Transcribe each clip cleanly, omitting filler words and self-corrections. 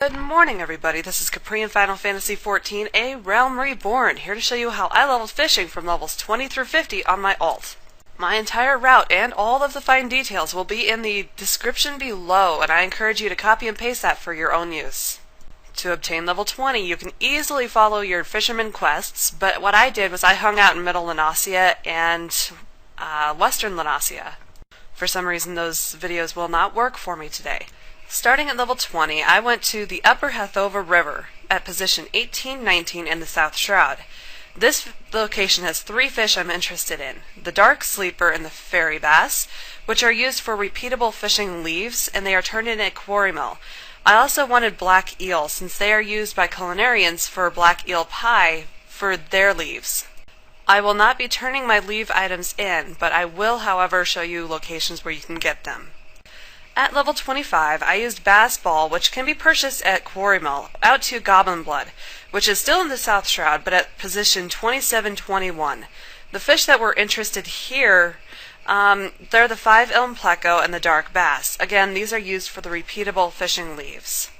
Good morning, everybody. This is Capri in Final Fantasy XIV, A Realm Reborn, here to show you how I leveled fishing from levels 20 through 50 on my alt. My entire route and all of the fine details will be in the description below, and I encourage you to copy and paste that for your own use. To obtain level 20, you can easily follow your fisherman quests, but what I did was I hung out in Middle Lenasia and Western Lenasia. For some reason, those videos will not work for me today. Starting at level 20, I went to the Upper Hathova River at position 1819 in the South Shroud. This location has 3 fish I'm interested in: the Dark Sleeper and the Fairy Bass, which are used for repeatable fishing leaves, and they are turned in a quarry mill. I also wanted black eel, since they are used by culinarians for black eel pie for their leaves. I will not be turning my leave items in, but I will, however, show you locations where you can get them. At level 25, I used Bass Ball, which can be purchased at Quarry Mill, out to Goblin Blood, which is still in the South Shroud, but at position 2721. The fish that we're interested here, they're the 5 Ilm Pleco and the Dark Bass. Again, these are used for the repeatable fishing leaves.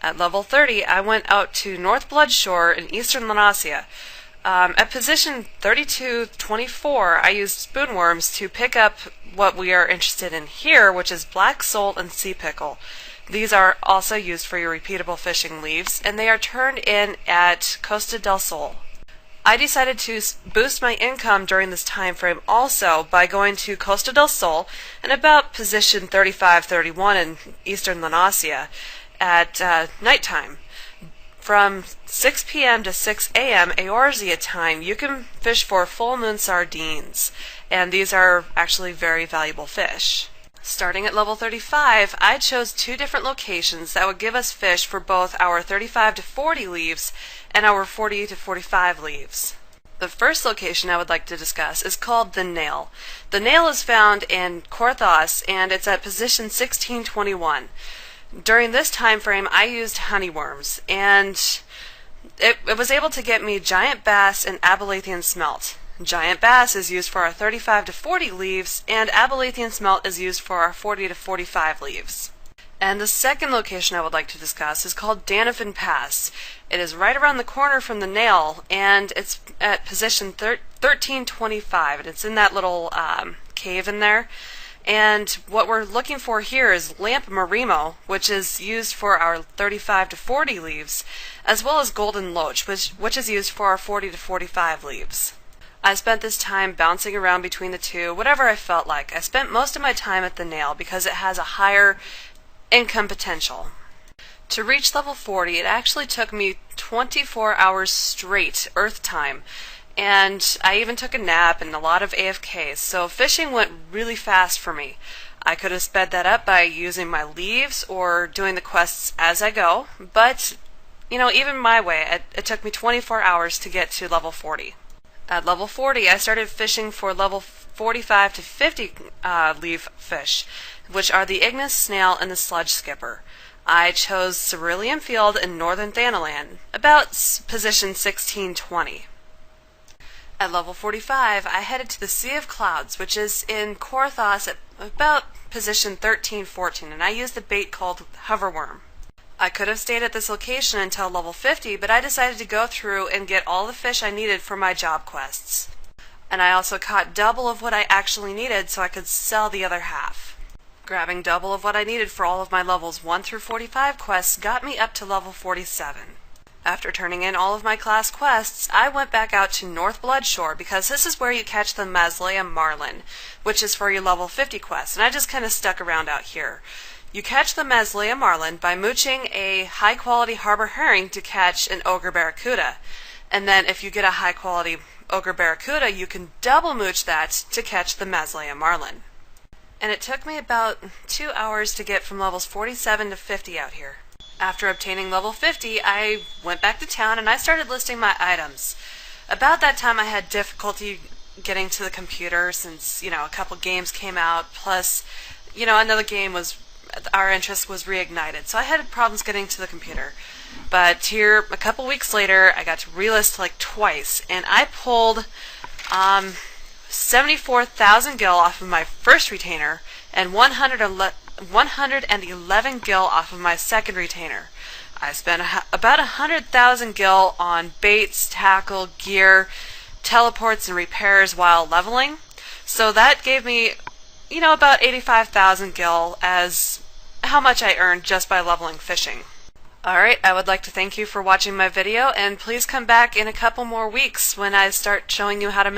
At level 30, I went out to North Bloodshore in Eastern Lenasia. At position 3224, I used spoonworms to pick up what we are interested in here, which is black salt and sea pickle. These are also used for your repeatable fishing leaves, and they are turned in at Costa del Sol. I decided to boost my income during this time frame also by going to Costa del Sol and about position 3531 in Eastern Lenasia at nighttime. From 6 p.m. to 6 a.m. Eorzea time, you can fish for full moon sardines, and these are actually very valuable fish. Starting at level 35, I chose 2 different locations that would give us fish for both our 35 to 40 leaves and our 40 to 45 leaves. The first location I would like to discuss is called the Nail. The Nail is found in Korthos, and it's at position 1621. During this time frame, I used honeyworms, and it was able to get me giant bass and abalathian smelt. Giant bass is used for our 35 to 40 leaves, and abalathian smelt is used for our 40 to 45 leaves. And the second location I would like to discuss is called Danafin Pass. It is right around the corner from the Nail, and it's at position 1325, and it's in that little cave in there. And what we're looking for here is Lamp Marimo, which is used for our 35 to 40 leaves, as well as Golden Loach, which is used for our 40 to 45 leaves. I spent this time bouncing around between the two, whatever I felt like. I spent most of my time at the Nail because it has a higher income potential. To reach level 40, it actually took me 24 hours straight Earth time. And I even took a nap and a lot of AFKs, so fishing went really fast for me. I could have sped that up by using my leaves or doing the quests as I go, but, even my way, it took me 24 hours to get to level 40. At level 40, I started fishing for level 45 to 50 leaf fish, which are the Ignis Snail and the Sludge Skipper. I chose Cerulean Field in Northern Thanalan, about position 1620. At level 45, I headed to the Sea of Clouds, which is in Korthos at about position 1314, and I used the bait called Hoverworm. I could have stayed at this location until level 50, but I decided to go through and get all the fish I needed for my job quests. And I also caught double of what I actually needed so I could sell the other half. Grabbing double of what I needed for all of my levels 1 through 45 quests got me up to level 47. After turning in all of my class quests, I went back out to North Bloodshore because this is where you catch the Maslea Marlin, which is for your level 50 quests, and I just kind of stuck around out here. You catch the Maslea Marlin by mooching a high-quality harbor herring to catch an ogre barracuda, and then if you get a high-quality ogre barracuda, you can double mooch that to catch the Maslea Marlin. And it took me about 2 hours to get from levels 47 to 50 out here. After obtaining level 50, I went back to town and I started listing my items. About that time I had difficulty getting to the computer since, a couple games came out, plus, another game our interest was reignited, so I had problems getting to the computer. But here, a couple weeks later, I got to relist like twice, and I pulled 74,000 gil off of my first retainer and 111 gil off of my second retainer. I spent about 100,000 gil on baits, tackle, gear, teleports, and repairs while leveling. So that gave me, about 85,000 gil as how much I earned just by leveling fishing. Alright, I would like to thank you for watching my video, and please come back in a couple more weeks when I start showing you how to make